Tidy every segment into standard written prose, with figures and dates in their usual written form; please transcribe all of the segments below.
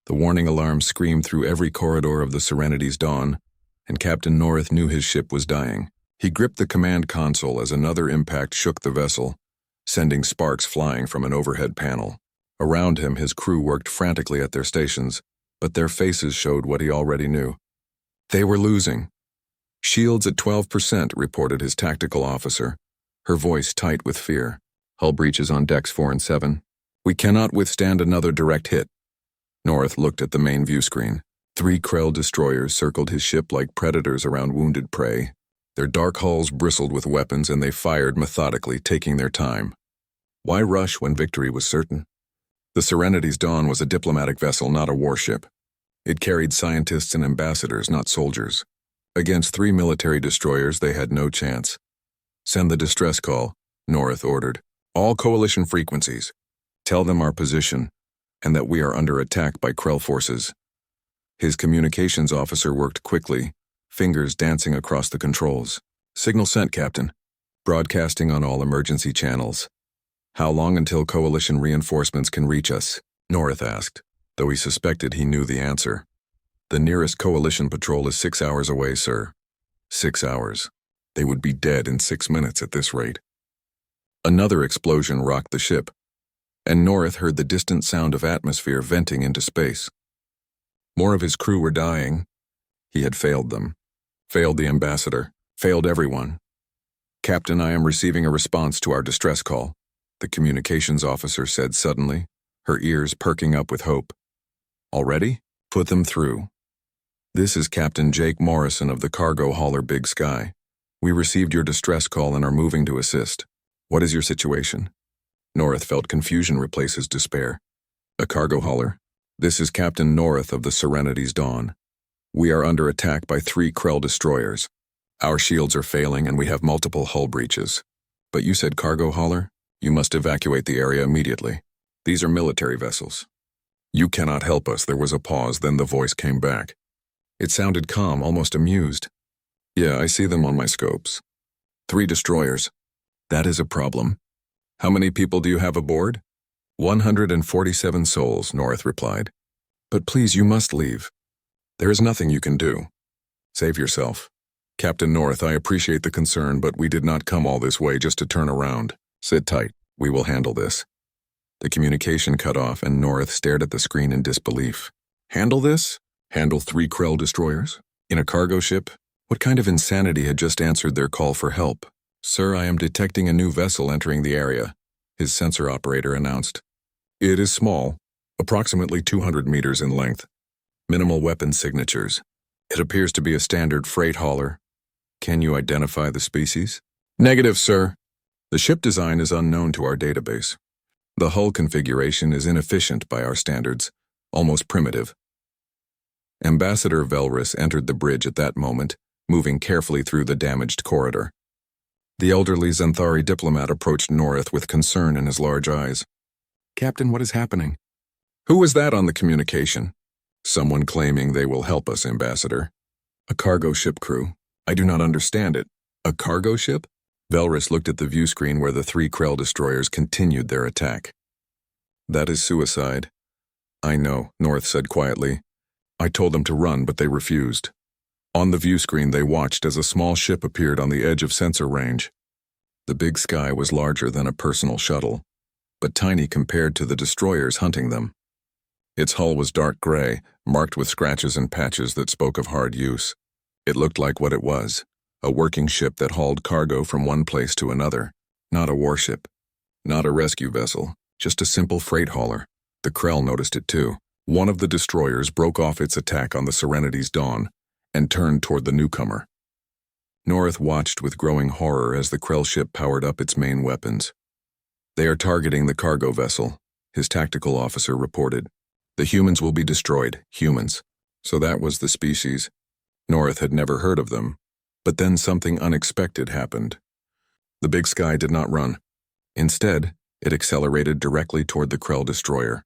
The warning alarm screamed through every corridor of the Serenity's dawn, and Captain North knew his ship was dying. He gripped the command console as another impact shook the vessel, sending sparks flying from an overhead panel. Around him, his crew worked frantically at their stations, but their faces showed what he already knew. They were losing. "Shields at 12%, reported his tactical officer, her voice tight with fear. "Hull breaches on decks 4 and 7. We cannot withstand another direct hit." North looked at the main view screen. 3 Krell destroyers circled his ship like predators around wounded prey. Their dark hulls bristled with weapons, and they fired methodically, taking their time. Why rush when victory was certain? The Serenity's Dawn was a diplomatic vessel, not a warship. It carried scientists and ambassadors, not soldiers. Against 3 military destroyers, they had no chance. "Send the distress call," North ordered. "All coalition frequencies. Tell them our position, and that we are under attack by Krell forces." His communications officer worked quickly, fingers dancing across the controls. "Signal sent, Captain. Broadcasting on all emergency channels." "How long until coalition reinforcements can reach us?" North asked, though he suspected he knew the answer. "The nearest coalition patrol is 6 hours away, sir." 6 hours. They would be dead in 6 minutes at this rate. Another explosion rocked the ship, and North heard the distant sound of atmosphere venting into space. More of his crew were dying. He had failed them. Failed the ambassador. Failed everyone. "Captain, I am receiving a response to our distress call," the communications officer said suddenly, her ears perking up with hope. "Already? Put them through." "This is Captain Jake Morrison of the cargo hauler Big Sky. We received your distress call and are moving to assist. What is your situation?" North felt confusion replace his despair. "A cargo hauler? This is Captain North of the Serenity's Dawn. We are under attack by 3 Krell destroyers. Our shields are failing and we have multiple hull breaches. But you said cargo hauler? You must evacuate the area immediately. These are military vessels." "You cannot help us." There was a pause, then the voice came back. It sounded calm, almost amused. "Yeah, I see them on my scopes. 3 destroyers. That is a problem. How many people do you have aboard?" 147 souls, North replied. "But please, you must leave. There is nothing you can do. Save yourself." "Captain North, I appreciate the concern, but we did not come all this way just to turn around. Sit tight. We will handle this." The communication cut off, and North stared at the screen in disbelief. Handle this? Handle 3 Krell destroyers? In a cargo ship? What kind of insanity had just answered their call for help? "Sir, I am detecting a new vessel entering the area," his sensor operator announced. "It is small, approximately 200 meters in length. Minimal weapon signatures. It appears to be a standard freight hauler. Can you identify the species?" "Negative, sir. The ship design is unknown to our database. The hull configuration is inefficient by our standards, almost primitive." Ambassador Velrus entered the bridge at that moment, moving carefully through the damaged corridor. The elderly Xanthari diplomat approached North with concern in his large eyes. "Captain, what is happening?" "Who was that on the communication?" "Someone claiming they will help us, Ambassador." "A cargo ship crew. I do not understand it." "A cargo ship?" Velrus looked at the view screen where the 3 Krell destroyers continued their attack. "That is suicide." "I know," North said quietly. "I told them to run, but they refused." On the view screen they watched as a small ship appeared on the edge of sensor range. The Big Sky was larger than a personal shuttle, but tiny compared to the destroyers hunting them. Its hull was dark gray, marked with scratches and patches that spoke of hard use. It looked like what it was, a working ship that hauled cargo from one place to another. Not a warship, not a rescue vessel, just a simple freight hauler. The Krell noticed it too. One of the destroyers broke off its attack on the Serenity's Dawn and turned toward the newcomer. North watched with growing horror as the Krell ship powered up its main weapons. "They are targeting the cargo vessel," his tactical officer reported. "The humans will be destroyed." Humans. So that was the species. North had never heard of them. But then something unexpected happened. The Big Sky did not run. Instead, it accelerated directly toward the Krell destroyer.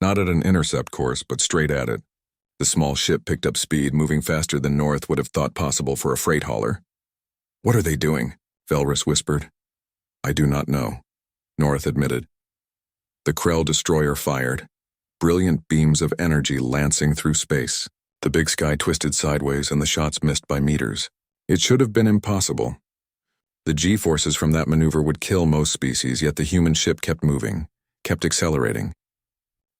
Not at an intercept course, but straight at it. The small ship picked up speed, moving faster than North would have thought possible for a freight hauler. "What are they doing?" Velrus whispered. "I do not know," North admitted. The Krell destroyer fired. brilliant beams of energy lancing through space. The big sky twisted sideways and the shots missed by meters. It should have been impossible. The G-forces from that maneuver would kill most species, yet the human ship kept moving, kept accelerating.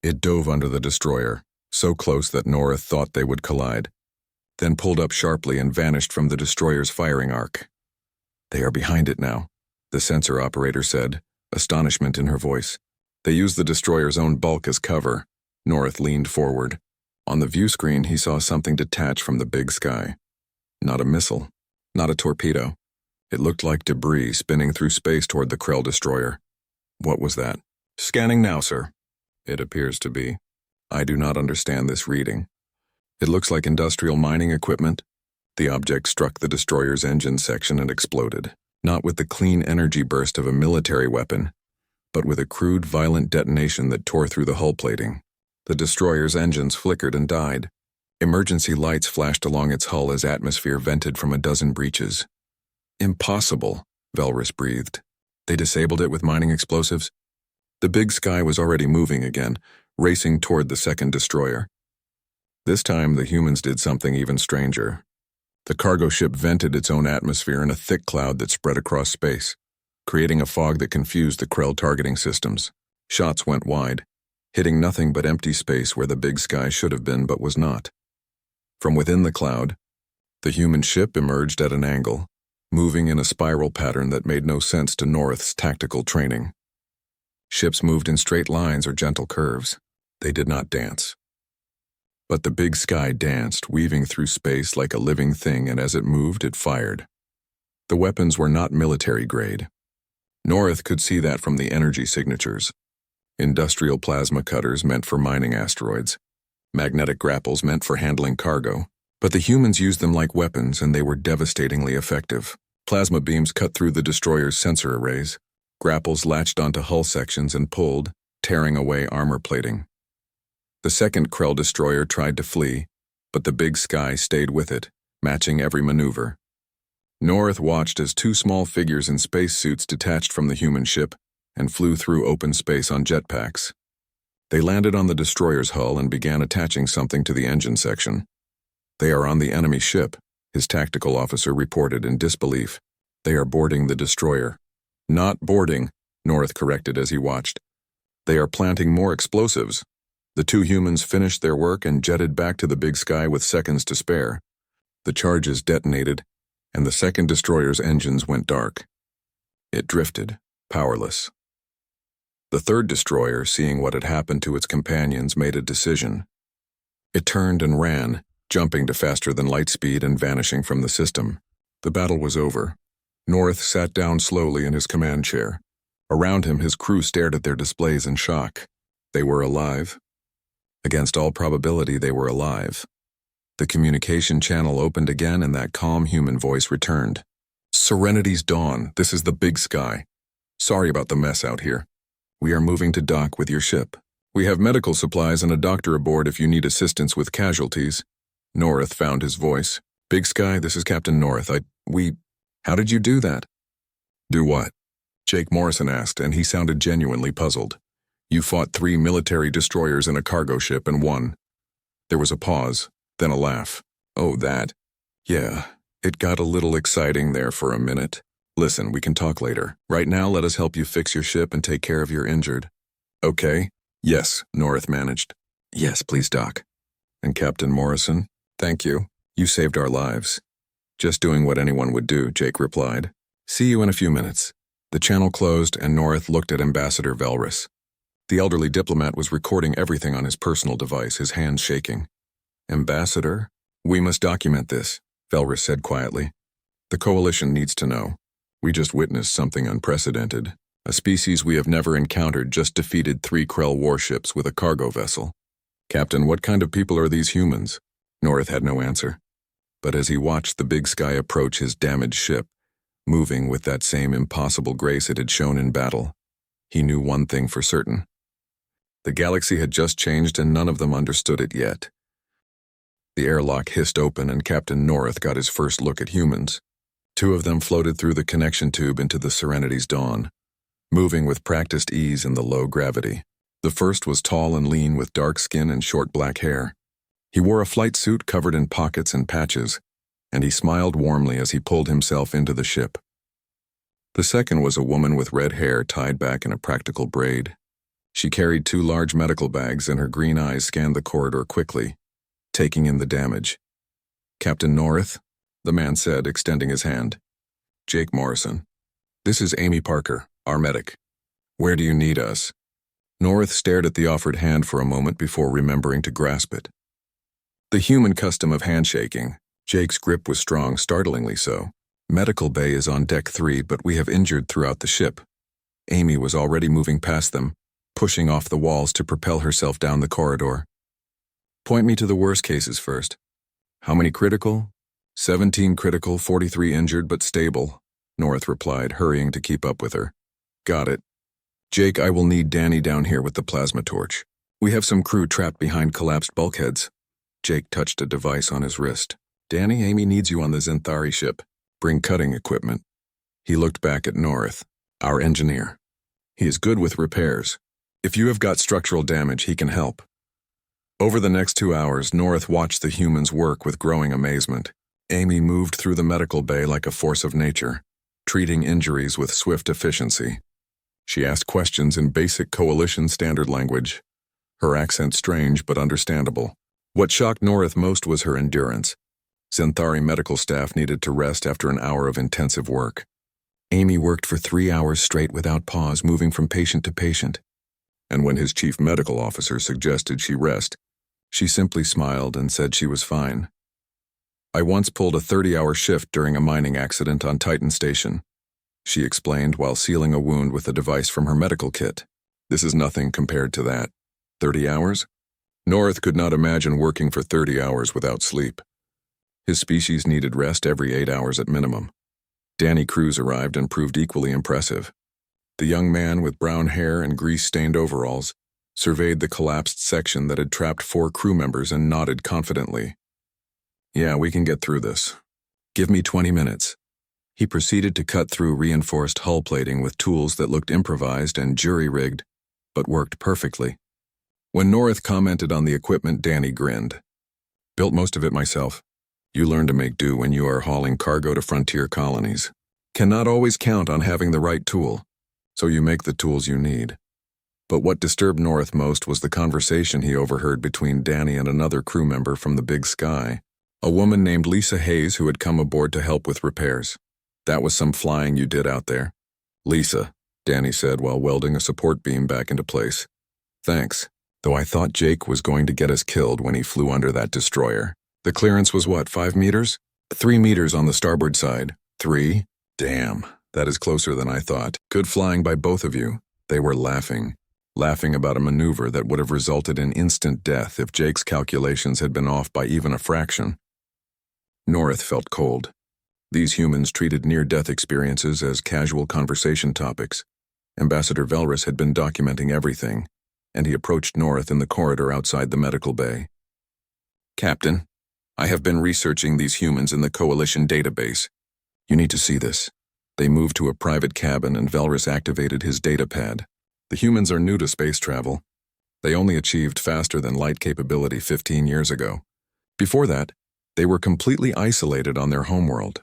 It dove under the destroyer, so close that Norith thought they would collide, then pulled up sharply and vanished from the destroyer's firing arc. "They are behind it now," the sensor operator said, astonishment in her voice. "They used the destroyer's own bulk as cover." Norith leaned forward. On the view screen, he saw something detach from the big sky. Not a missile, not a torpedo. It looked like debris spinning through space toward the Krell destroyer. What was that? "Scanning now, sir." "It appears to be. I do not understand this reading. It looks like industrial mining equipment." The object struck the destroyer's engine section and exploded, not with the clean energy burst of a military weapon, but with a crude, violent detonation that tore through the hull plating. The destroyer's engines flickered and died. Emergency lights flashed along its hull as atmosphere vented from a dozen breaches. "Impossible," Velrus breathed. "They disabled it with mining explosives?" The big sky was already moving again, racing toward the second destroyer. This time, the humans did something even stranger. The cargo ship vented its own atmosphere in a thick cloud that spread across space, creating a fog that confused the Krell targeting systems. Shots went wide, hitting nothing but empty space where the big sky should have been but was not. From within the cloud, the human ship emerged at an angle, moving in a spiral pattern that made no sense to North's tactical training. Ships moved in straight lines or gentle curves. They did not dance. But the big sky danced, weaving through space like a living thing, and as it moved, it fired. The weapons were not military grade. North could see that from the energy signatures. Industrial plasma cutters meant for mining asteroids. Magnetic grapples meant for handling cargo. But the humans used them like weapons, and they were devastatingly effective. Plasma beams cut through the destroyer's sensor arrays. Grapples latched onto hull sections and pulled, tearing away armor plating. The second Krell destroyer tried to flee, but the big sky stayed with it, matching every maneuver. North watched as two small figures in spacesuits detached from the human ship and flew through open space on jetpacks. They landed on the destroyer's hull and began attaching something to the engine section. "They are on the enemy ship," his tactical officer reported in disbelief. "They are boarding the destroyer." "Not boarding," North corrected as he watched. "They are planting more explosives." The two humans finished their work and jetted back to the big sky with seconds to spare. The charges detonated, and the second destroyer's engines went dark. It drifted, powerless. The third destroyer, seeing what had happened to its companions, made a decision. It turned and ran, jumping to faster than light speed and vanishing from the system. The battle was over. North sat down slowly in his command chair. Around him, his crew stared at their displays in shock. They were alive. Against all probability, they were alive. The communication channel opened again, and that calm human voice returned. "Serenity's dawn. This is the big sky. Sorry about the mess out here. We are moving to dock with your ship. We have medical supplies and a doctor aboard if you need assistance with casualties." North found his voice. "Big Sky, this is Captain North. How did you do that?" "Do what?" Jake Morrison asked, and he sounded genuinely puzzled. "You fought 3 military destroyers and a cargo ship and won." There was a pause, then a laugh. "Oh, that? Yeah, it got a little exciting there for a minute. Listen, we can talk later. Right now, let us help you fix your ship and take care of your injured." "Okay." "Yes," North managed. "Yes, please, Doc." "And Captain Morrison, thank you. You saved our lives." "Just doing what anyone would do," Jake replied. "See you in a few minutes." The channel closed, and North looked at Ambassador Velrus. The elderly diplomat was recording everything on his personal device, his hands shaking. "Ambassador, we must document this," Velrus said quietly. "The Coalition needs to know. We just witnessed something unprecedented. A species we have never encountered just defeated 3 Krell warships with a cargo vessel." "Captain, what kind of people are these humans?" North had no answer. But as he watched the big sky approach his damaged ship, moving with that same impossible grace it had shown in battle, he knew one thing for certain. The galaxy had just changed, and none of them understood it yet. The airlock hissed open, and Captain North got his first look at humans. 2 of them floated through the connection tube into the Serenity's dawn, moving with practiced ease in the low gravity. The first was tall and lean with dark skin and short black hair. He wore a flight suit covered in pockets and patches, and he smiled warmly as he pulled himself into the ship. The second was a woman with red hair tied back in a practical braid. She carried 2 large medical bags, and her green eyes scanned the corridor quickly, taking in the damage. "Captain North," the man said, extending his hand. "Jake Morrison. This is Amy Parker, our medic. Where do you need us?" North stared at the offered hand for a moment before remembering to grasp it. The human custom of handshaking, Jake's grip was strong, startlingly so. "Medical bay is on deck 3, but we have injured throughout the ship." Amy was already moving past them, pushing off the walls to propel herself down the corridor. "Point me to the worst cases first." "How many critical?" 17 critical, 43 injured but stable," North replied, hurrying to keep up with her. "Got it. Jake, I will need Danny down here with the plasma torch. We have some crew trapped behind collapsed bulkheads." Jake touched a device on his wrist. "Danny, Amy needs you on the Zenthari ship. Bring cutting equipment." He looked back at North, our engineer. "He is good with repairs. If you have got structural damage, he can help." Over the next 2 hours, North watched the humans work with growing amazement. Amy moved through the medical bay like a force of nature, treating injuries with swift efficiency. She asked questions in basic Coalition standard language, her accent strange but understandable. What shocked North most was her endurance. Zenthari medical staff needed to rest after an hour of intensive work. Amy worked for 3 hours straight without pause, moving from patient to patient. And when his chief medical officer suggested she rest, she simply smiled and said she was fine. "I once pulled a 30-hour shift during a mining accident on Titan Station," she explained while sealing a wound with a device from her medical kit. "This is nothing compared to that." 30 hours? North could not imagine working for 30 hours without sleep. His species needed rest every 8 hours at minimum. Danny Cruz arrived and proved equally impressive. The young man with brown hair and grease-stained overalls surveyed the collapsed section that had trapped 4 crew members and nodded confidently. "Yeah, we can get through this. Give me 20 minutes." He proceeded to cut through reinforced hull plating with tools that looked improvised and jury-rigged, but worked perfectly. When North commented on the equipment, Danny grinned. "Built most of it myself. You learn to make do when you are hauling cargo to frontier colonies. Cannot always count on having the right tool, so you make the tools you need." But what disturbed North most was the conversation he overheard between Danny and another crew member from the Big Sky, a woman named Lisa Hayes who had come aboard to help with repairs. "That was some flying you did out there." "Lisa," Danny said while welding a support beam back into place. "Thanks, though I thought Jake was going to get us killed when he flew under that destroyer. The clearance was what, 5 meters? 3 meters on the starboard side. 3? Damn, that is closer than I thought. Good flying by both of you." They were laughing about a maneuver that would have resulted in instant death if Jake's calculations had been off by even a fraction. North felt cold. These humans treated near-death experiences as casual conversation topics. Ambassador Velrus had been documenting everything, and he approached North in the corridor outside the medical bay. "Captain, I have been researching these humans in the Coalition database. You need to see this." They moved to a private cabin and Velrus activated his data pad. "The humans are new to space travel. They only achieved faster than light capability 15 years ago. Before that, they were completely isolated on their homeworld."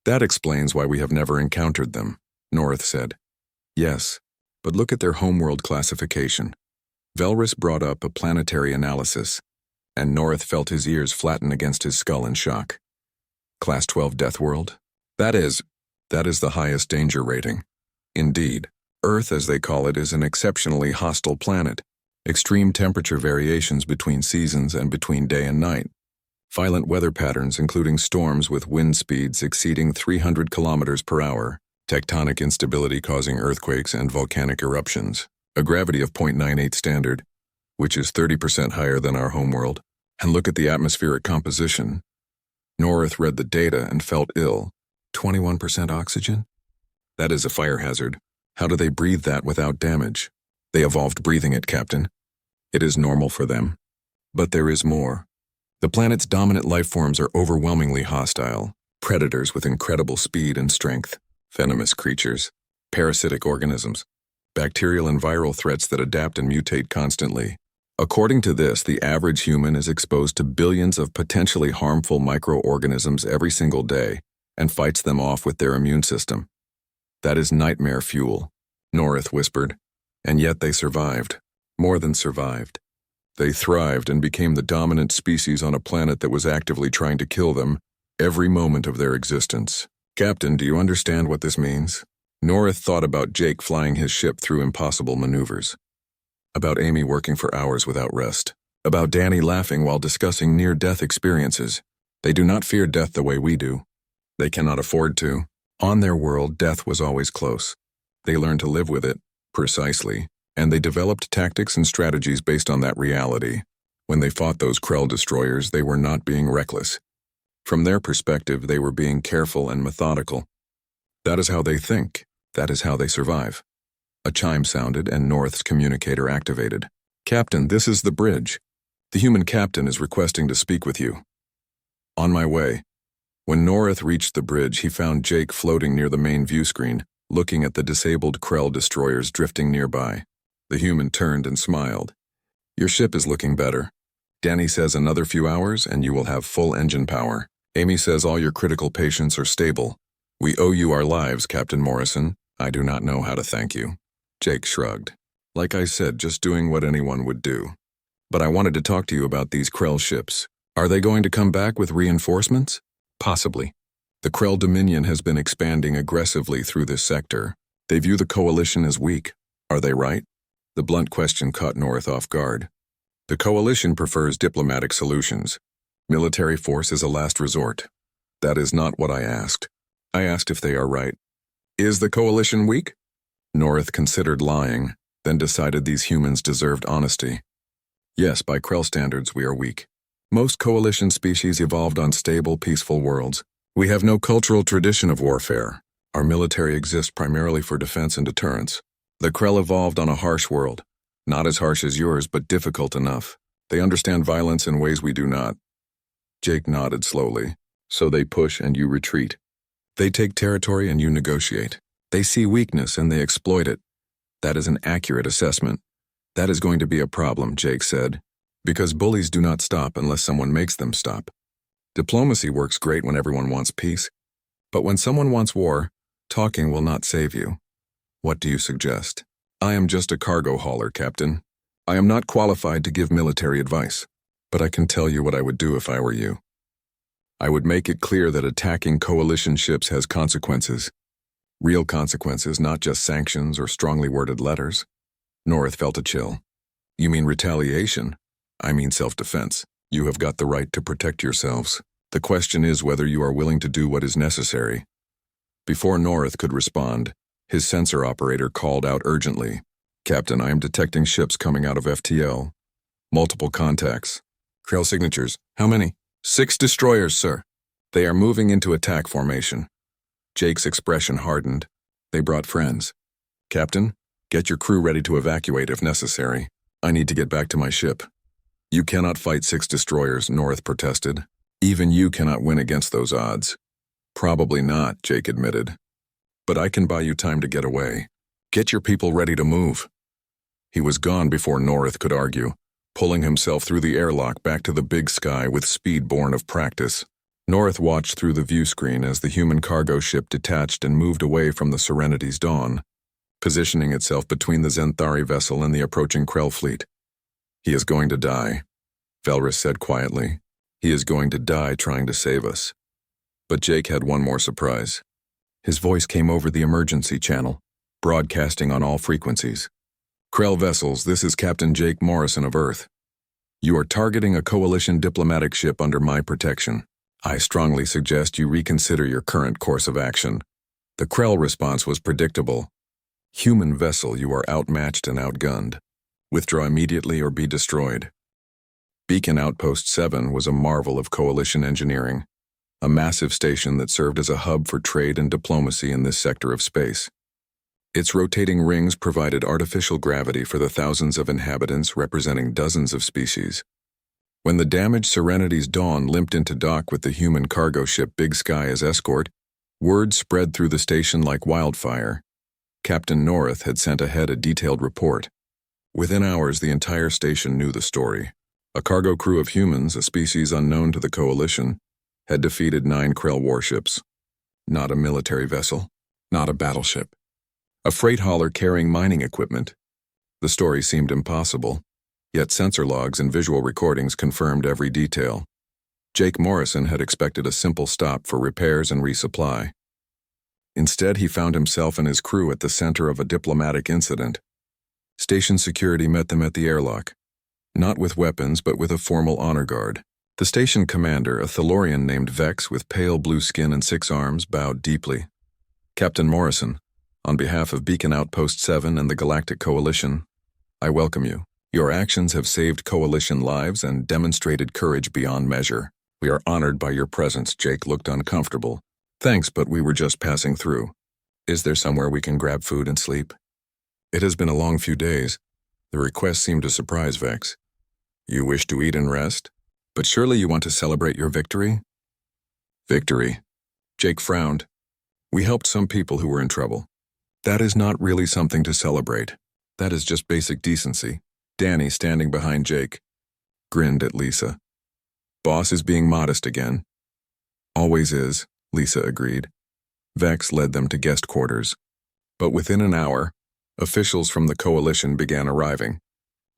"That explains why we have never encountered them," North said. "Yes, but look at their homeworld classification." Velrus brought up a planetary analysis, and North felt his ears flatten against his skull in shock. "Class 12 Deathworld? That is the highest danger rating. Indeed, Earth, as they call it, is an exceptionally hostile planet. Extreme temperature variations between seasons and between day and night. Violent weather patterns including storms with wind speeds exceeding 300 kilometers per hour, tectonic instability causing earthquakes and volcanic eruptions, a gravity of 0.98 standard, which is 30% higher than our homeworld. And look at the atmospheric composition." North read the data and felt ill. 21% oxygen? That is a fire hazard. How do they breathe that without damage? They evolved breathing it, Captain. It is normal for them. But there is more. The planet's dominant life forms are overwhelmingly hostile. Predators with incredible speed and strength, venomous creatures, parasitic organisms, bacterial and viral threats that adapt and mutate constantly. According to this, the average human is exposed to billions of potentially harmful microorganisms every single day and fights them off with their immune system. That is nightmare fuel, Norith whispered. And yet they survived. More than survived. They thrived and became the dominant species on a planet that was actively trying to kill them every moment of their existence. Captain, do you understand what this means? Norith thought about Jake flying his ship through impossible maneuvers. About Amy working for hours without rest. About Danny laughing while discussing near-death experiences. They do not fear death the way we do. They cannot afford to. On their world, death was always close. They learned to live with it, precisely, and they developed tactics and strategies based on that reality. When they fought those Krell destroyers, they were not being reckless. From their perspective, they were being careful and methodical. That is how they think. That is how they survive. A chime sounded and North's communicator activated. Captain, this is the bridge. The human captain is requesting to speak with you. On my way. When North reached the bridge, he found Jake floating near the main view screen, looking at the disabled Krell destroyers drifting nearby. The human turned and smiled. Your ship is looking better. Danny says another few hours and you will have full engine power. Amy says all your critical patients are stable. We owe you our lives, Captain Morrison. I do not know how to thank you. Jake shrugged. Like I said, just doing what anyone would do. But I wanted to talk to you about these Krell ships. Are they going to come back with reinforcements? Possibly. The Krell Dominion has been expanding aggressively through this sector. They view the Coalition as weak. Are they right? The blunt question caught North off guard. The Coalition prefers diplomatic solutions. Military force is a last resort. That is not what I asked. I asked if they are right. Is the Coalition weak? North considered lying, then decided these humans deserved honesty. Yes, by Krell standards, we are weak. Most Coalition species evolved on stable, peaceful worlds. We have no cultural tradition of warfare. Our military exists primarily for defense and deterrence. The Krell evolved on a harsh world. Not as harsh as yours, but difficult enough. They understand violence in ways we do not. Jake nodded slowly. So they push and you retreat. They take territory and you negotiate. They see weakness and they exploit it. That is an accurate assessment. That is going to be a problem, Jake said. Because bullies do not stop unless someone makes them stop. Diplomacy works great when everyone wants peace. But when someone wants war, talking will not save you. What do you suggest? I am just a cargo hauler, Captain. I am not qualified to give military advice. But I can tell you what I would do if I were you. I would make it clear that attacking Coalition ships has consequences. Real consequences, not just sanctions or strongly worded letters. North felt a chill. You mean retaliation? I mean self-defense. You have got the right to protect yourselves. The question is whether you are willing to do what is necessary. Before North could respond, his sensor operator called out urgently. Captain, I am detecting ships coming out of FTL. Multiple contacts. Krell signatures. How many? 6 destroyers, sir. They are moving into attack formation. Jake's expression hardened. They brought friends. Captain, get your crew ready to evacuate if necessary. I need to get back to my ship. You cannot fight 6 destroyers, North protested. Even you cannot win against those odds. Probably not, Jake admitted. But I can buy you time to get away. Get your people ready to move. He was gone before North could argue, pulling himself through the airlock back to the big sky with speed born of practice. North watched through the view screen as the human cargo ship detached and moved away from the Serenity's dawn, positioning itself between the Zenthari vessel and the approaching Krell fleet. He is going to die, Velrus said quietly. He is going to die trying to save us. But Jake had one more surprise. His voice came over the emergency channel, broadcasting on all frequencies. Krell vessels, this is Captain Jake Morrison of Earth. You are targeting a Coalition diplomatic ship under my protection. I strongly suggest you reconsider your current course of action. The Krell response was predictable. Human vessel, you are outmatched and outgunned. Withdraw immediately or be destroyed. Beacon Outpost 7 was a marvel of Coalition engineering, a massive station that served as a hub for trade and diplomacy in this sector of space. Its rotating rings provided artificial gravity for the thousands of inhabitants representing dozens of species. When the damaged Serenity's Dawn limped into dock with the human cargo ship Big Sky as escort, word spread through the station like wildfire. Captain North had sent ahead a detailed report. Within hours, the entire station knew the story. A cargo crew of humans, a species unknown to the Coalition, had defeated 9 Krell warships. Not a military vessel, not a battleship. A freight hauler carrying mining equipment. The story seemed impossible, yet sensor logs and visual recordings confirmed every detail. Jake Morrison had expected a simple stop for repairs and resupply. Instead, he found himself and his crew at the center of a diplomatic incident. Station security met them at the airlock, not with weapons but with a formal honor guard. The station commander, a Thalorian named Vex with pale blue skin and 6 arms, bowed deeply. Captain Morrison, on behalf of Beacon Outpost 7 and the Galactic Coalition, I welcome you. Your actions have saved Coalition lives and demonstrated courage beyond measure. We are honored by your presence. Jake looked uncomfortable. Thanks, but we were just passing through. Is there somewhere we can grab food and sleep? It has been a long few days. The request seemed to surprise Vex. You wish to eat and rest? But surely you want to celebrate your victory? Victory. Jake frowned. We helped some people who were in trouble. That is not really something to celebrate. That is just basic decency. Danny, standing behind Jake, grinned at Lisa. Boss is being modest again. Always is, Lisa agreed. Vex led them to guest quarters. But within an hour, officials from the Coalition began arriving.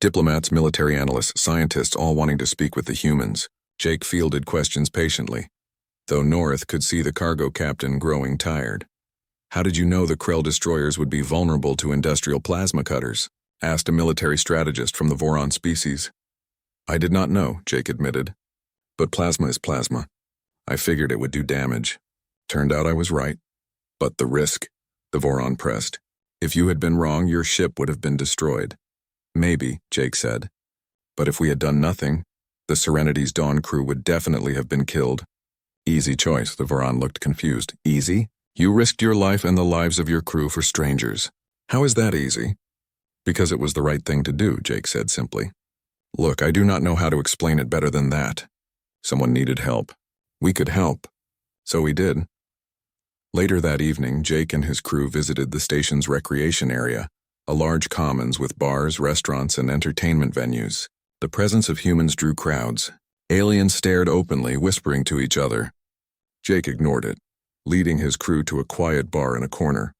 Diplomats, military analysts, scientists, all wanting to speak with the humans. Jake fielded questions patiently, though North could see the cargo captain growing tired. How did you know the Krell destroyers would be vulnerable to industrial plasma cutters? Asked a military strategist from the Voron species. I did not know, Jake admitted. But plasma is plasma. I figured it would do damage. Turned out I was right. But the risk, the Voron pressed. If you had been wrong, your ship would have been destroyed. Maybe, Jake said. But if we had done nothing, the Serenity's Dawn crew would definitely have been killed. Easy choice, the Voron looked confused. Easy? You risked your life and the lives of your crew for strangers. How is that easy? Because it was the right thing to do, Jake said simply. Look, I do not know how to explain it better than that. Someone needed help. We could help. So we did. Later that evening, Jake and his crew visited the station's recreation area, a large commons with bars, restaurants, and entertainment venues. The presence of humans drew crowds. Aliens stared openly, whispering to each other. Jake ignored it, leading his crew to a quiet bar in a corner.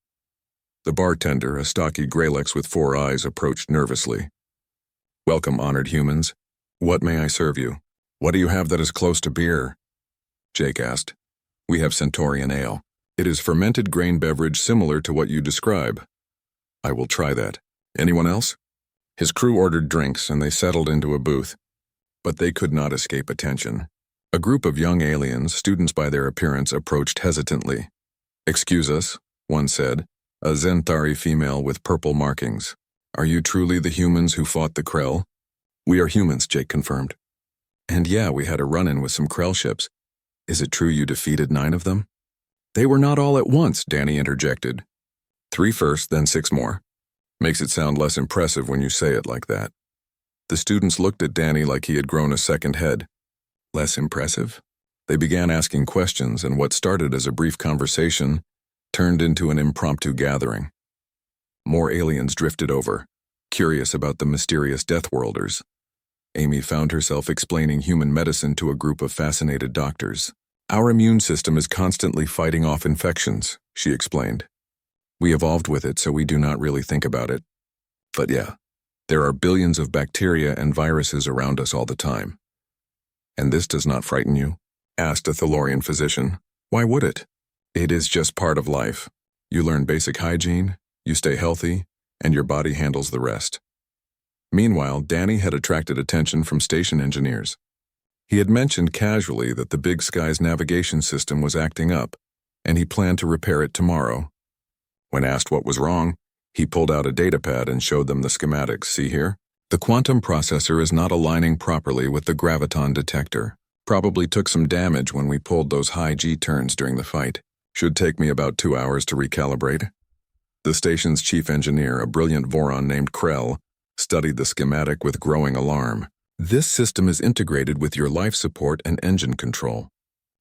The bartender, a stocky Greylex with 4 eyes, approached nervously. Welcome, honored humans. What may I serve you? What do you have that is close to beer? Jake asked. We have Centaurian Ale. It is fermented grain beverage similar to what you describe. I will try that. Anyone else? His crew ordered drinks and they settled into a booth. But they could not escape attention. A group of young aliens, students by their appearance, approached hesitantly. Excuse us, one said, a Zentari female with purple markings. Are you truly the humans who fought the Krell? We are humans, Jake confirmed. And yeah, we had a run-in with some Krell ships. Is it true you defeated 9 of them? They were not all at once, Danny interjected. 3 first, then 6 more. Makes it sound less impressive when you say it like that. The students looked at Danny like he had grown a second head. Less impressive? They began asking questions, and what started as a brief conversation turned into an impromptu gathering. More aliens drifted over, curious about the mysterious deathworlders. Amy found herself explaining human medicine to a group of fascinated doctors. Our immune system is constantly fighting off infections, she explained. We evolved with it, so we do not really think about it. But yeah, there are billions of bacteria and viruses around us all the time. And this does not frighten you? Asked a Thalorian physician. Why would it? It is just part of life. You learn basic hygiene, you stay healthy, and your body handles the rest. Meanwhile, Danny had attracted attention from station engineers. He had mentioned casually that the Big Sky's navigation system was acting up, and he planned to repair it tomorrow. When asked what was wrong, he pulled out a datapad and showed them the schematics. See here? The quantum processor is not aligning properly with the graviton detector. Probably took some damage when we pulled those high G turns during the fight. Should take me about 2 hours to recalibrate. The station's chief engineer, a brilliant Voron named Krell, studied the schematic with growing alarm. This system is integrated with your life support and engine control.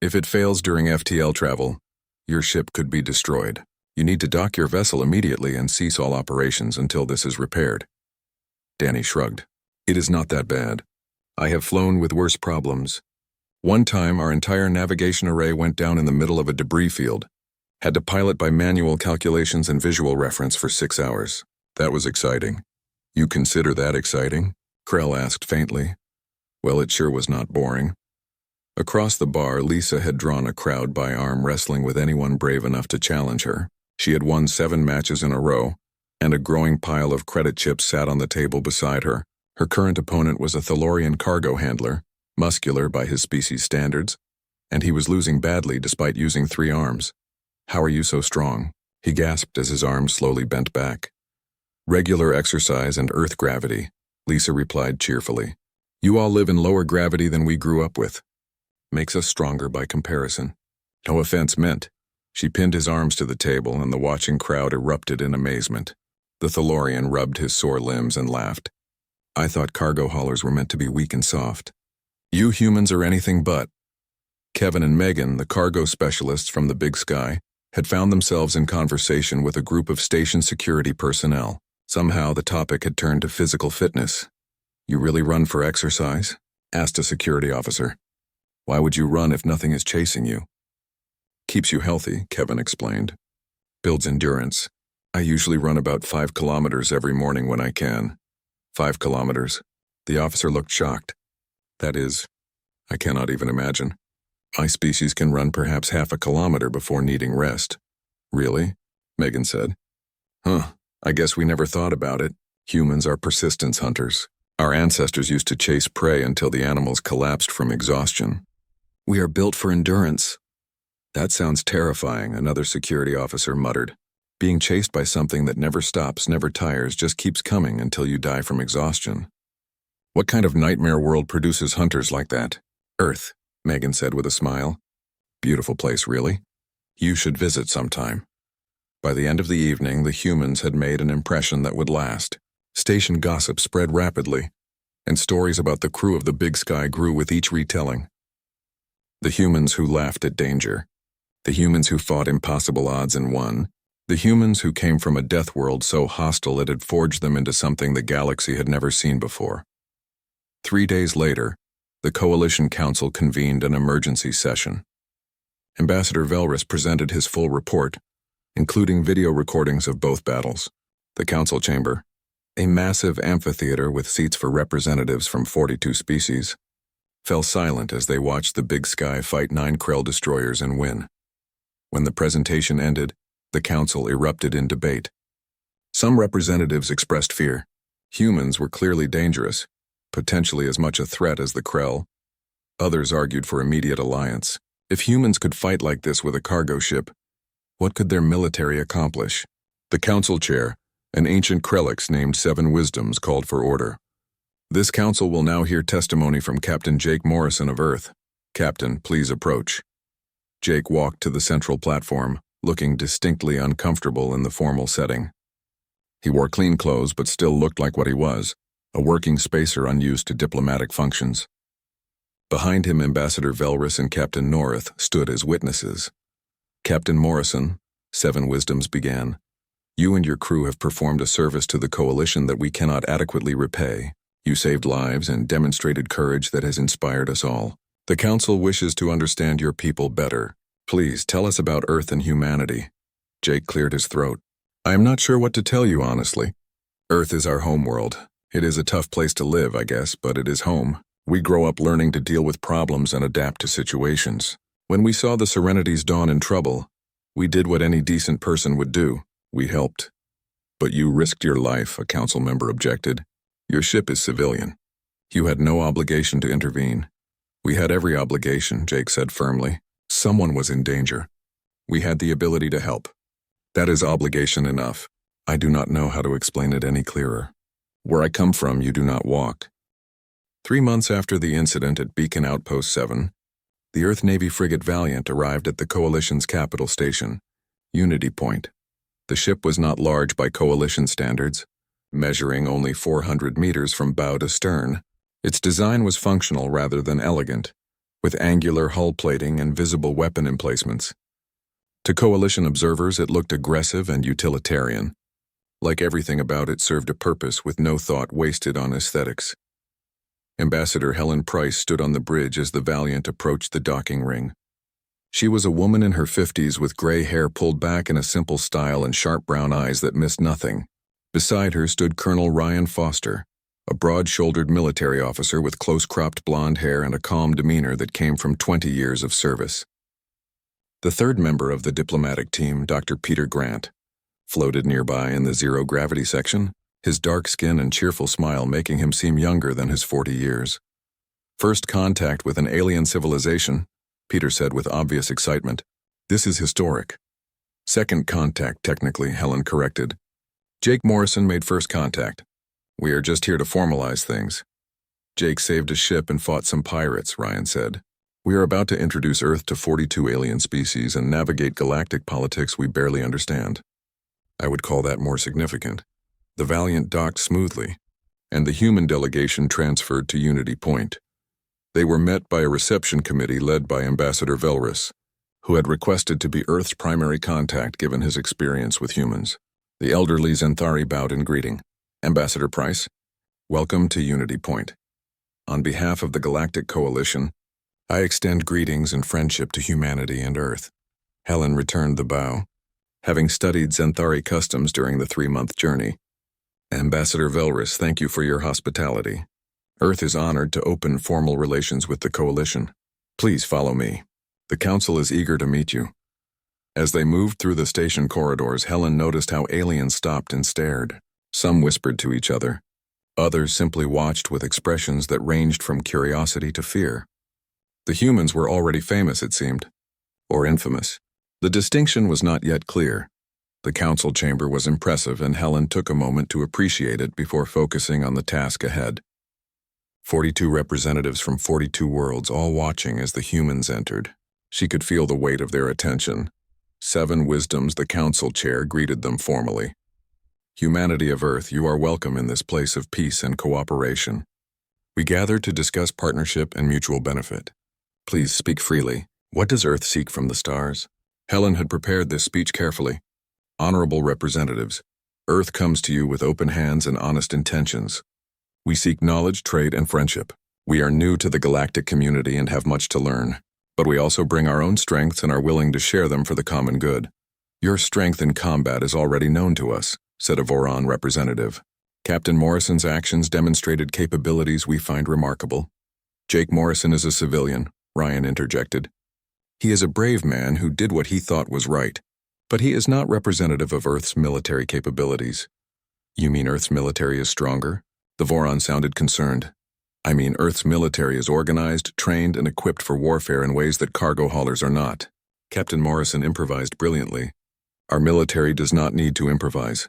If it fails during FTL travel, your ship could be destroyed. You need to dock your vessel immediately and cease all operations until this is repaired. Danny shrugged. It is not that bad. I have flown with worse problems. One time, our entire navigation array went down in the middle of a debris field. Had to pilot by manual calculations and visual reference for 6 hours. That was exciting. You consider that exciting? Krell asked faintly. Well, it sure was not boring. Across the bar, Lisa had drawn a crowd by arm wrestling with anyone brave enough to challenge her. She had won 7 matches in a row, and a growing pile of credit chips sat on the table beside her. Her current opponent was a Thalorian cargo handler, muscular by his species standards, and he was losing badly despite using 3 arms. How are you so strong? He gasped as his arms slowly bent back. Regular exercise and Earth gravity, Lisa replied cheerfully. You all live in lower gravity than we grew up with. Makes us stronger by comparison. No offense meant. She pinned his arms to the table and the watching crowd erupted in amazement. The Thalorian rubbed his sore limbs and laughed. I thought cargo haulers were meant to be weak and soft. You humans are anything but. Kevin and Megan, the cargo specialists from the Big Sky, had found themselves in conversation with a group of station security personnel. Somehow the topic had turned to physical fitness. You really run for exercise? Asked a security officer. Why would you run if nothing is chasing you? Keeps you healthy, Kevin explained. Builds endurance. I usually run about 5 kilometers every morning when I can. 5 kilometers. The officer looked shocked. That is, I cannot even imagine. My species can run perhaps half a kilometer before needing rest. Really? Megan said. Huh, I guess we never thought about it. Humans are persistence hunters. Our ancestors used to chase prey until the animals collapsed from exhaustion. We are built for endurance. That sounds terrifying, another security officer muttered. Being chased by something that never stops, never tires, just keeps coming until you die from exhaustion. What kind of nightmare world produces hunters like that? Earth, Megan said with a smile. Beautiful place, really. You should visit sometime. By the end of the evening, the humans had made an impression that would last. Station gossip spread rapidly, and stories about the crew of the Big Sky grew with each retelling. The humans who laughed at danger. The humans who fought impossible odds and won. The humans who came from a death world so hostile it had forged them into something the galaxy had never seen before. 3 days later, the Coalition Council convened an emergency session. Ambassador Velrus presented his full report, including video recordings of both battles. The council chamber, a massive amphitheater with seats for representatives from 42 species, fell silent as they watched the Big Sky fight 9 Krell destroyers and win. When the presentation ended, the council erupted in debate. Some representatives expressed fear. Humans were clearly dangerous, potentially as much a threat as the Krell. Others argued for immediate alliance. If humans could fight like this with a cargo ship, what could their military accomplish? The council chair, an ancient Krellix named 7 Wisdoms, called for order. This council will now hear testimony from Captain Jake Morrison of Earth. Captain, please approach. Jake walked to the central platform, looking distinctly uncomfortable in the formal setting. He wore clean clothes but still looked like what he was, a working spacer unused to diplomatic functions. Behind him, Ambassador Velrus and Captain North stood as witnesses. Captain Morrison, 7 Wisdoms began. You and your crew have performed a service to the Coalition that we cannot adequately repay. You saved lives and demonstrated courage that has inspired us all. The Council wishes to understand your people better. Please tell us about Earth and humanity. Jake cleared his throat. I am not sure what to tell you, honestly. Earth is our home world. It is a tough place to live, I guess, but it is home. We grow up learning to deal with problems and adapt to situations. When we saw the Serenities dawn in trouble, we did what any decent person would do. We helped. But you risked your life, a council member objected. Your ship is civilian. You had no obligation to intervene. We had every obligation, Jake said firmly. Someone was in danger. We had the ability to help. That is obligation enough. I do not know how to explain it any clearer. Where I come from, you do not walk. 3 months after the incident at Beacon Outpost 7, the Earth Navy frigate Valiant arrived at the Coalition's capital station, Unity Point. The ship was not large by Coalition standards, measuring only 400 meters from bow to stern. Its design was functional rather than elegant, with angular hull plating and visible weapon emplacements. To Coalition observers, it looked aggressive and utilitarian. Like everything about it served a purpose with no thought wasted on aesthetics. Ambassador Helen Price stood on the bridge as the Valiant approached the docking ring. She was a woman in her 50s with gray hair pulled back in a simple style and sharp brown eyes that missed nothing. Beside her stood Colonel Ryan Foster, a broad-shouldered military officer with close-cropped blonde hair and a calm demeanor that came from 20 years of service. The third member of the diplomatic team, Dr. Peter Grant, floated nearby in the zero-gravity section, his dark skin and cheerful smile making him seem younger than his 40 years. First contact with an alien civilization, Peter said with obvious excitement. This is historic. Second contact, technically, Helen corrected. Jake Morrison made first contact. We are just here to formalize things. Jake saved a ship and fought some pirates, Ryan said. We are about to introduce Earth to 42 alien species and navigate galactic politics we barely understand. I would call that more significant. The Valiant docked smoothly, and the human delegation transferred to Unity Point. They were met by a reception committee led by Ambassador Velrus, who had requested to be Earth's primary contact given his experience with humans. The elderly Zenthari bowed in greeting. Ambassador Price, welcome to Unity Point. On behalf of the Galactic Coalition, I extend greetings and friendship to humanity and Earth. Helen returned the bow, having studied Zenthari customs during the 3-month journey. Ambassador Velrus, thank you for your hospitality. Earth is honored to open formal relations with the Coalition. Please follow me. The Council is eager to meet you. As they moved through the station corridors, Helen noticed how aliens stopped and stared. Some whispered to each other. Others simply watched with expressions that ranged from curiosity to fear. The humans were already famous, it seemed. Or infamous. The distinction was not yet clear. The council chamber was impressive, and Helen took a moment to appreciate it before focusing on the task ahead. 42 representatives from 42 worlds, all watching as the humans entered. She could feel the weight of their attention. 7 Wisdoms, the council chair, greeted them formally. Humanity of Earth, you are welcome in this place of peace and cooperation. We gather to discuss partnership and mutual benefit. Please speak freely. What does Earth seek from the stars? Helen had prepared this speech carefully. Honorable representatives, Earth comes to you with open hands and honest intentions. We seek knowledge, trade, and friendship. We are new to the galactic community and have much to learn, but we also bring our own strengths and are willing to share them for the common good. Your strength in combat is already known to us, said a Voron representative. Captain Morrison's actions demonstrated capabilities we find remarkable. Jake Morrison is a civilian, Ryan interjected. He is a brave man who did what he thought was right, but he is not representative of Earth's military capabilities. You mean Earth's military is stronger? The Voron sounded concerned. I mean Earth's military is organized, trained, and equipped for warfare in ways that cargo haulers are not. Captain Morrison improvised brilliantly. Our military does not need to improvise.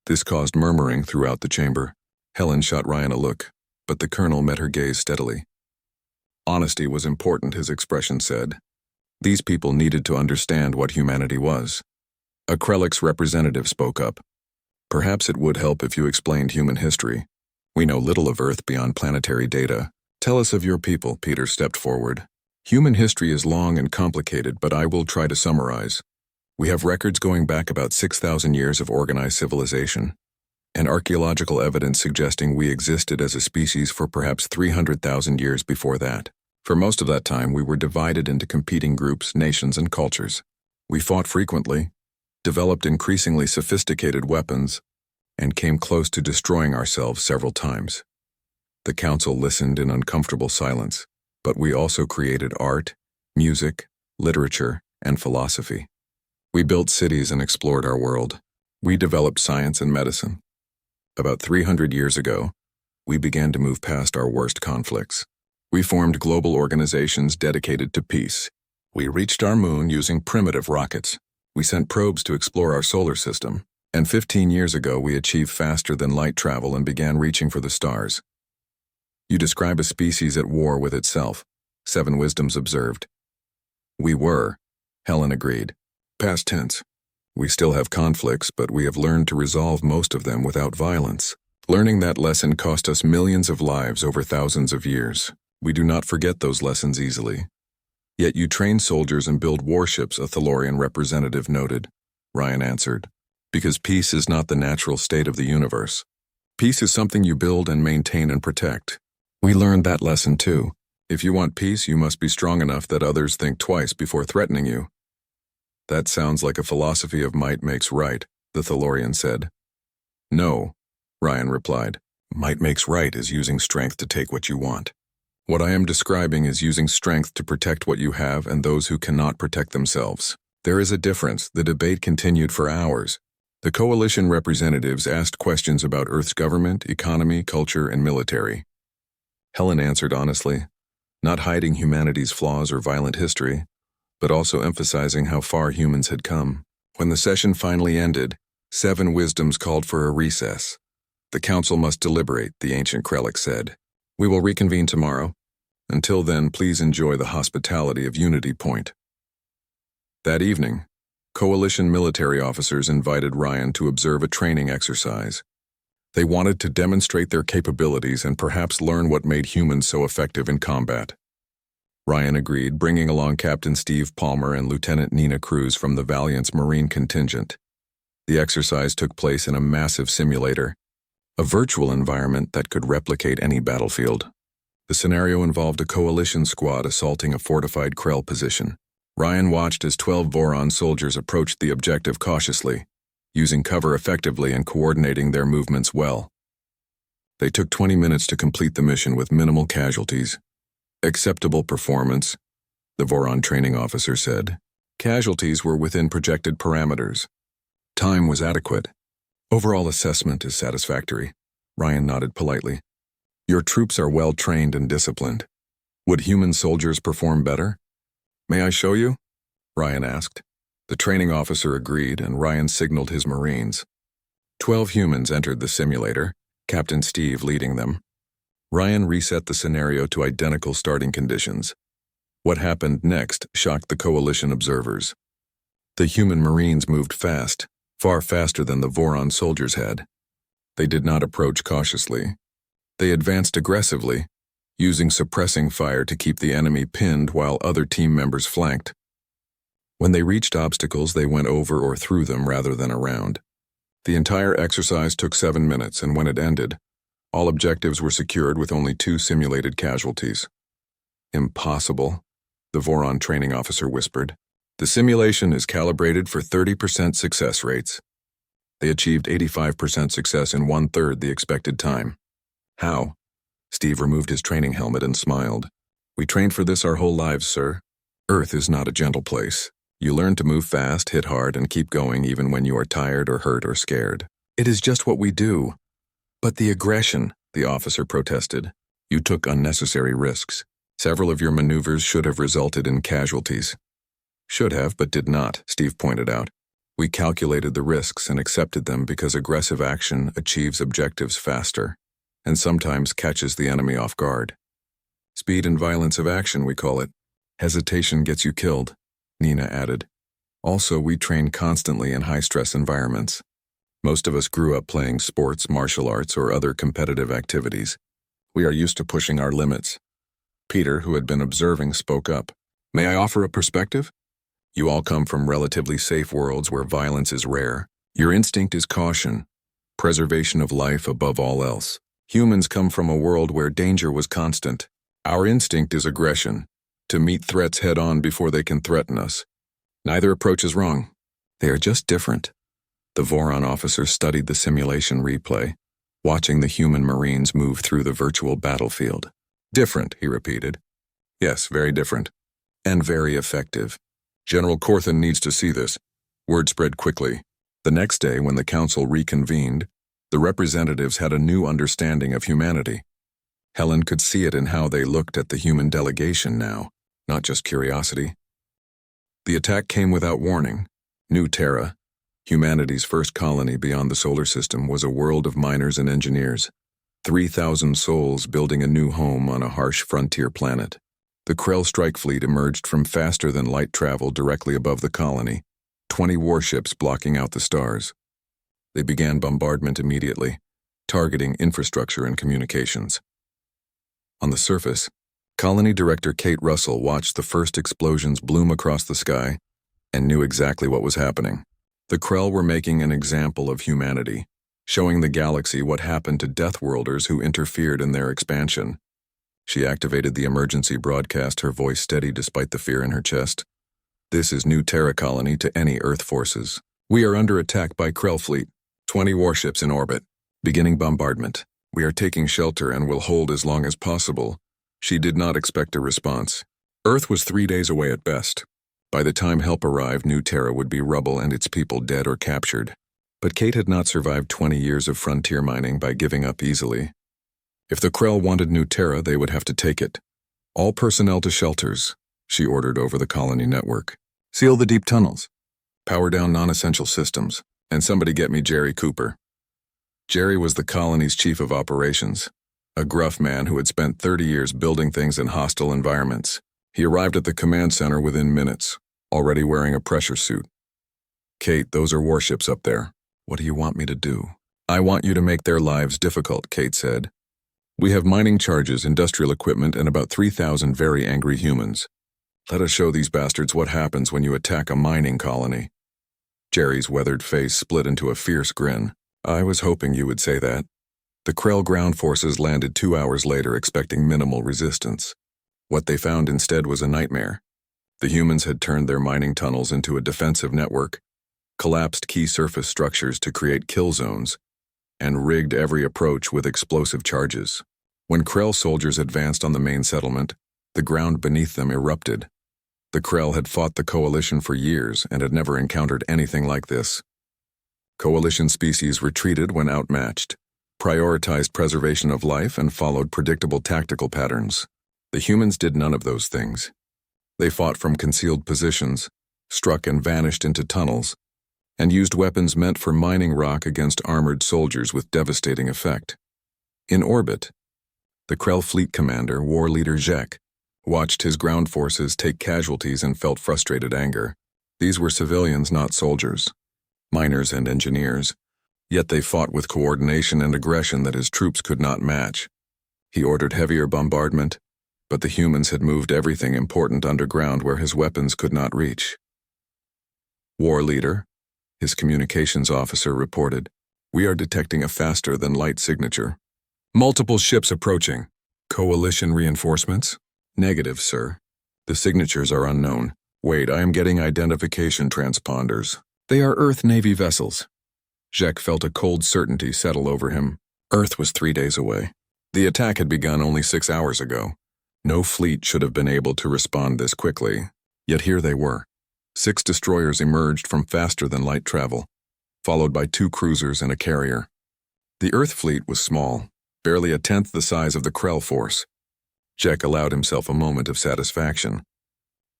This caused murmuring throughout the chamber. Helen shot Ryan a look, but the colonel met her gaze steadily. Honesty was important, his expression said. These people needed to understand what humanity was. A Krelix representative spoke up. Perhaps it would help if you explained human history. We know little of Earth beyond planetary data. Tell us of your people, Peter stepped forward. Human history is long and complicated, but I will try to summarize. We have records going back about 6,000 years of organized civilization, and archaeological evidence suggesting we existed as a species for perhaps 300,000 years before that. For most of that time, we were divided into competing groups, nations, and cultures. We fought frequently, developed increasingly sophisticated weapons, and came close to destroying ourselves several times. The council listened in uncomfortable silence, but we also created art, music, literature, and philosophy. We built cities and explored our world. We developed science and medicine. About 300 years ago, we began to move past our worst conflicts. We formed global organizations dedicated to peace. We reached our moon using primitive rockets. We sent probes to explore our solar system. And 15 years ago, we achieved faster-than-light travel and began reaching for the stars. You describe a species at war with itself, 7 Wisdoms observed. We were, Helen agreed. Past tense. We still have conflicts, but we have learned to resolve most of them without violence. Learning that lesson cost us millions of lives over thousands of years. We do not forget those lessons easily. Yet you train soldiers and build warships, a Thalorian representative noted. Ryan answered. Because peace is not the natural state of the universe. Peace is something you build and maintain and protect. We learned that lesson too. If you want peace, you must be strong enough that others think twice before threatening you. That sounds like a philosophy of might makes right, the Thalorian said. No, Ryan replied. Might makes right is using strength to take what you want. What I am describing is using strength to protect what you have and those who cannot protect themselves. There is a difference. The debate continued for hours. The coalition representatives asked questions about Earth's government, economy, culture, and military. Helen answered honestly, not hiding humanity's flaws or violent history, but also emphasizing how far humans had come. When the session finally ended, 7 wisdoms called for a recess. The council must deliberate, the ancient Krellic said. We will reconvene tomorrow. Until then, please enjoy the hospitality of Unity Point. That evening, coalition military officers invited Ryan to observe a training exercise. They wanted to demonstrate their capabilities and perhaps learn what made humans so effective in combat. Ryan agreed, bringing along Captain Steve Palmer and Lieutenant Nina Cruz from the Valiant's Marine contingent. The exercise took place in a massive simulator, a virtual environment that could replicate any battlefield. The scenario involved a coalition squad assaulting a fortified Krell position. Ryan watched as 12 Voron soldiers approached the objective cautiously, using cover effectively and coordinating their movements well. They took 20 minutes to complete the mission with minimal casualties. Acceptable performance, the Voron training officer said. Casualties were within projected parameters. Time was adequate. Overall assessment is satisfactory. Ryan nodded politely. Your troops are well trained and disciplined. Would human soldiers perform better? May I show you? Ryan asked. The training officer agreed, and Ryan signaled his Marines. 12 humans entered the simulator, Captain Steve leading them. Ryan reset the scenario to identical starting conditions. What happened next shocked the coalition observers. The human Marines moved fast, far faster than the Voron soldiers had. They did not approach cautiously. They advanced aggressively, using suppressing fire to keep the enemy pinned while other team members flanked. When they reached obstacles, they went over or through them rather than around. The entire exercise took 7 minutes, and when it ended, all objectives were secured with only 2 simulated casualties. Impossible, the Voron training officer whispered. The simulation is calibrated for 30% success rates. They achieved 85% success in 1/3 the expected time. How? Steve removed his training helmet and smiled. We trained for this our whole lives, sir. Earth is not a gentle place. You learn to move fast, hit hard, and keep going even when you are tired or hurt or scared. It is just what we do. But the aggression, the officer protested. You took unnecessary risks. Several of your maneuvers should have resulted in casualties. Should have, but did not, Steve pointed out. We calculated the risks and accepted them because aggressive action achieves objectives faster, and sometimes catches the enemy off guard. Speed and violence of action, we call it. Hesitation gets you killed, Nina added. Also, we train constantly in high-stress environments. Most of us grew up playing sports, martial arts, or other competitive activities. We are used to pushing our limits. Peter, who had been observing, spoke up. May I offer a perspective? You all come from relatively safe worlds where violence is rare. Your instinct is caution, preservation of life above all else. Humans come from a world where danger was constant. Our instinct is aggression, to meet threats head-on before they can threaten us. Neither approach is wrong. They are just different. The Voron officer studied the simulation replay, watching the human Marines move through the virtual battlefield. Different, he repeated. Yes, very different. And very effective. General Corthan needs to see this. Word spread quickly. The next day, when the council reconvened, the representatives had a new understanding of humanity. Helen could see it in how they looked at the human delegation now, not just curiosity. The attack came without warning. New Terra, humanity's first colony beyond the solar system, was a world of miners and engineers. 3,000 souls building a new home on a harsh frontier planet. The Krell strike fleet emerged from faster-than-light travel directly above the colony, 20 warships blocking out the stars. They began bombardment immediately, targeting infrastructure and communications. On the surface, Colony Director Kate Russell watched the first explosions bloom across the sky and knew exactly what was happening. The Krell were making an example of humanity, showing the galaxy what happened to deathworlders who interfered in their expansion. She activated the emergency broadcast, her voice steady despite the fear in her chest. This is New Terra Colony to any Earth forces. We are under attack by Krell fleet. 20 warships in orbit. Beginning bombardment. We are taking shelter and will hold as long as possible. She did not expect a response. Earth was 3 days away at best. By the time help arrived, New Terra would be rubble and its people dead or captured. But Kate had not survived 20 years of frontier mining by giving up easily. If the Krell wanted New Terra, they would have to take it. All personnel to shelters, she ordered over the colony network. Seal the deep tunnels. Power down non-essential systems. And somebody get me Jerry Cooper. Jerry was the colony's chief of operations, a gruff man who had spent 30 years building things in hostile environments. He arrived at the command center within minutes, already wearing a pressure suit. Kate, those are warships up there. What do you want me to do? I want you to make their lives difficult, Kate said. We have mining charges, industrial equipment, and about 3,000 very angry humans. Let us show these bastards what happens when you attack a mining colony. Jerry's weathered face split into a fierce grin. I was hoping you would say that. The Krell ground forces landed 2 hours later expecting minimal resistance. What they found instead was a nightmare. The humans had turned their mining tunnels into a defensive network, collapsed key surface structures to create kill zones, and rigged every approach with explosive charges. When Krell soldiers advanced on the main settlement, the ground beneath them erupted. The Krell had fought the Coalition for years and had never encountered anything like this. Coalition species retreated when outmatched, prioritized preservation of life, and followed predictable tactical patterns. The humans did none of those things. They fought from concealed positions, struck and vanished into tunnels, and used weapons meant for mining rock against armored soldiers with devastating effect. In orbit, the Krell fleet commander, war leader Zek, watched his ground forces take casualties and felt frustrated anger. These were civilians, not soldiers, miners and engineers, yet they fought with coordination and aggression that his troops could not match. He ordered heavier bombardment, but the humans had moved everything important underground where his weapons could not reach. War leader, his communications officer reported, we are detecting a faster-than-light signature. Multiple ships approaching. Coalition reinforcements? Negative, sir. The signatures are unknown. Wait, I am getting identification transponders. They are Earth Navy vessels. Zek felt a cold certainty settle over him. Earth was 3 days away. The attack had begun only 6 hours ago. No fleet should have been able to respond this quickly. Yet here they were. 6 destroyers emerged from faster-than-light travel, followed by 2 cruisers and a carrier. The Earth fleet was small, barely a tenth the size of the Krell force. Zek allowed himself a moment of satisfaction.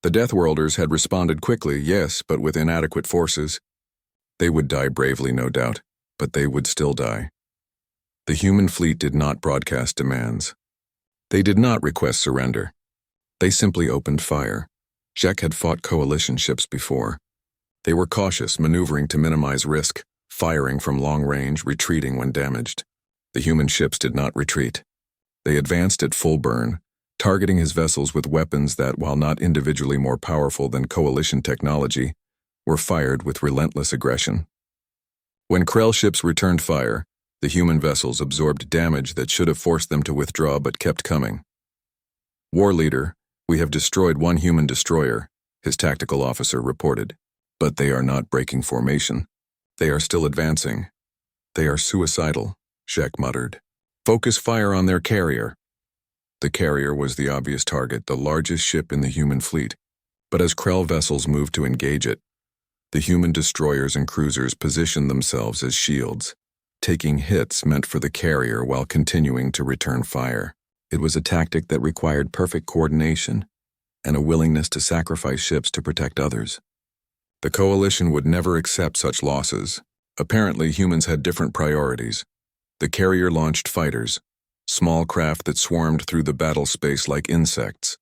The Deathworlders had responded quickly, yes, but with inadequate forces. They would die bravely, no doubt, but they would still die. The human fleet did not broadcast demands. They did not request surrender. They simply opened fire. Zek had fought coalition ships before. They were cautious, maneuvering to minimize risk, firing from long range, retreating when damaged. The human ships did not retreat. They advanced at full burn, targeting his vessels with weapons that, while not individually more powerful than coalition technology, were fired with relentless aggression. When Krell ships returned fire, the human vessels absorbed damage that should have forced them to withdraw but kept coming. War leader, we have destroyed 1 human destroyer, his tactical officer reported. But they are not breaking formation. They are still advancing. They are suicidal, Zek muttered. Focus fire on their carrier. The carrier was the obvious target, the largest ship in the human fleet. But as Krell vessels moved to engage it, the human destroyers and cruisers positioned themselves as shields, taking hits meant for the carrier while continuing to return fire. It was a tactic that required perfect coordination and a willingness to sacrifice ships to protect others. The Coalition would never accept such losses. Apparently, humans had different priorities. The carrier launched fighters, small craft that swarmed through the battle space like insects.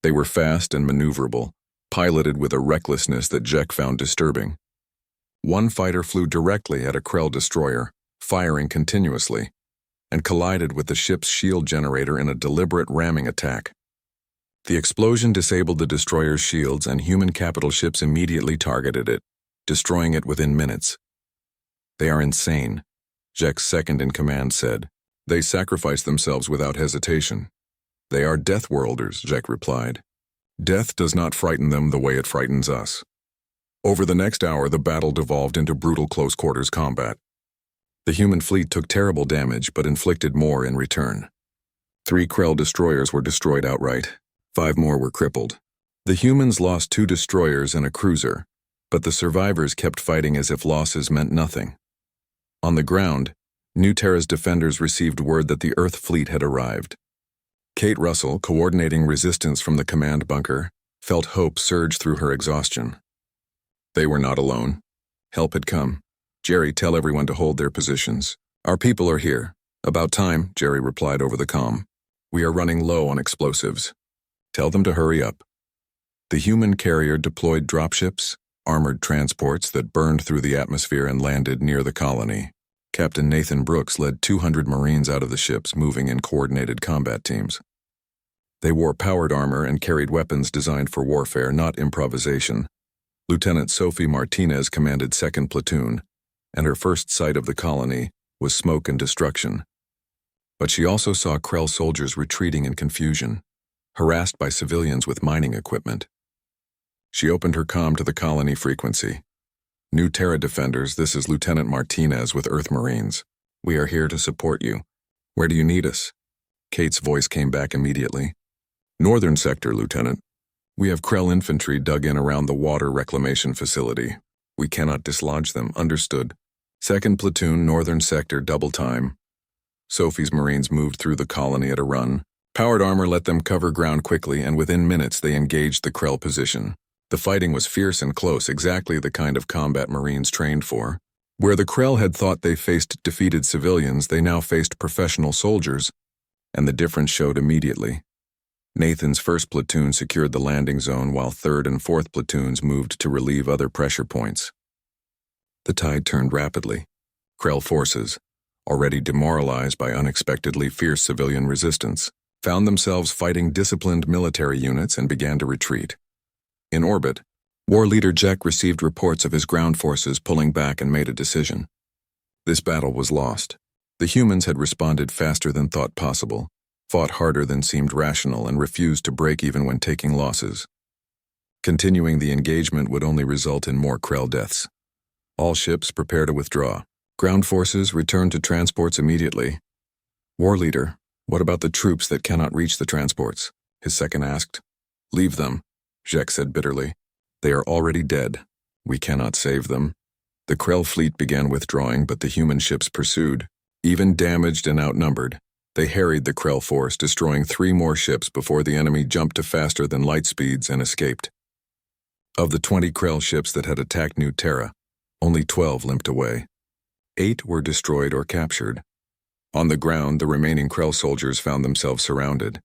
They were fast and maneuverable, piloted with a recklessness that Zek found disturbing. One fighter flew directly at a Krell destroyer, firing continuously, and collided with the ship's shield generator in a deliberate ramming attack. The explosion disabled the destroyer's shields, and human capital ships immediately targeted it, destroying it within minutes. "They are insane," Jek's second-in-command said. "They sacrifice themselves without hesitation." "They are deathworlders," Jek replied. "Death does not frighten them the way it frightens us." Over the next hour, the battle devolved into brutal close-quarters combat. The human fleet took terrible damage but inflicted more in return. 3 Krell destroyers were destroyed outright. 5 more were crippled. The humans lost 2 destroyers and a cruiser, but the survivors kept fighting as if losses meant nothing. On the ground, New Terra's defenders received word that the Earth fleet had arrived. Kate Russell, coordinating resistance from the command bunker, felt hope surge through her exhaustion. They were not alone. Help had come. "Jerry, tell everyone to hold their positions. Our people are here." "About time," Jerry replied over the comm. "We are running low on explosives. Tell them to hurry up." The human carrier deployed dropships, armored transports that burned through the atmosphere and landed near the colony. Captain Nathan Brooks led 200 Marines out of the ships, moving in coordinated combat teams. They wore powered armor and carried weapons designed for warfare, not improvisation. Lieutenant Sophie Martinez commanded 2nd Platoon, and her first sight of the colony was smoke and destruction. But she also saw Krell soldiers retreating in confusion, harassed by civilians with mining equipment. She opened her comm to the colony frequency. "New Terra defenders, this is Lieutenant Martinez with Earth Marines. We are here to support you. Where do you need us?" Kate's voice came back immediately. "Northern sector, Lieutenant. We have Krell infantry dug in around the water reclamation facility. We cannot dislodge them." "Understood. 2nd Platoon, Northern sector, double time." Sophie's Marines moved through the colony at a run. Powered armor let them cover ground quickly, and within minutes they engaged the Krell position. The fighting was fierce and close, exactly the kind of combat Marines trained for. Where the Krell had thought they faced defeated civilians, they now faced professional soldiers, and the difference showed immediately. Nathan's 1st Platoon secured the landing zone, while 3rd and 4th Platoons moved to relieve other pressure points. The tide turned rapidly. Krell forces, already demoralized by unexpectedly fierce civilian resistance, found themselves fighting disciplined military units and began to retreat. In orbit, War Leader Jek received reports of his ground forces pulling back and made a decision. This battle was lost. The humans had responded faster than thought possible, fought harder than seemed rational, and refused to break even when taking losses. Continuing the engagement would only result in more Krell deaths. All ships prepare to withdraw. Ground forces return to transports immediately. "War Leader, what about the troops that cannot reach the transports?" his second asked. "Leave them," Jek said bitterly. "They are already dead. We cannot save them." The Krell fleet began withdrawing, but the human ships pursued. Even damaged and outnumbered, they harried the Krell force, destroying 3 more ships before the enemy jumped to faster than light speeds and escaped. Of the 20 Krell ships that had attacked New Terra, only 12 limped away. 8 were destroyed or captured. On the ground, the remaining Krell soldiers found themselves surrounded.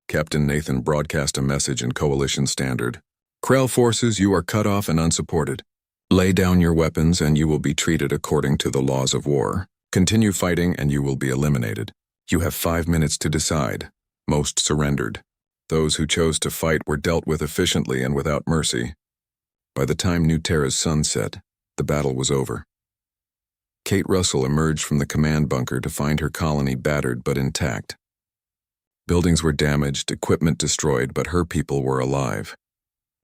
Captain Nathan broadcast a message in Coalition Standard. "Krell forces, you are cut off and unsupported. Lay down your weapons and you will be treated according to the laws of war. Continue fighting and you will be eliminated. You have 5 minutes to decide." Most surrendered. Those who chose to fight were dealt with efficiently and without mercy. By the time New Terra's sun set, the battle was over. Kate Russell emerged from the command bunker to find her colony battered but intact. Buildings were damaged, equipment destroyed, but her people were alive.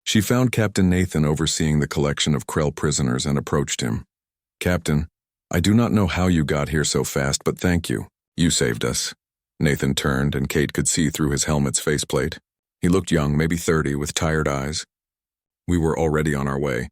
She found Captain Nathan overseeing the collection of Krell prisoners and approached him. "Captain, I do not know how you got here so fast, but thank you. You saved us." Nathan turned, and Kate could see through his helmet's faceplate. He looked young, maybe 30, with tired eyes. "We were already on our way.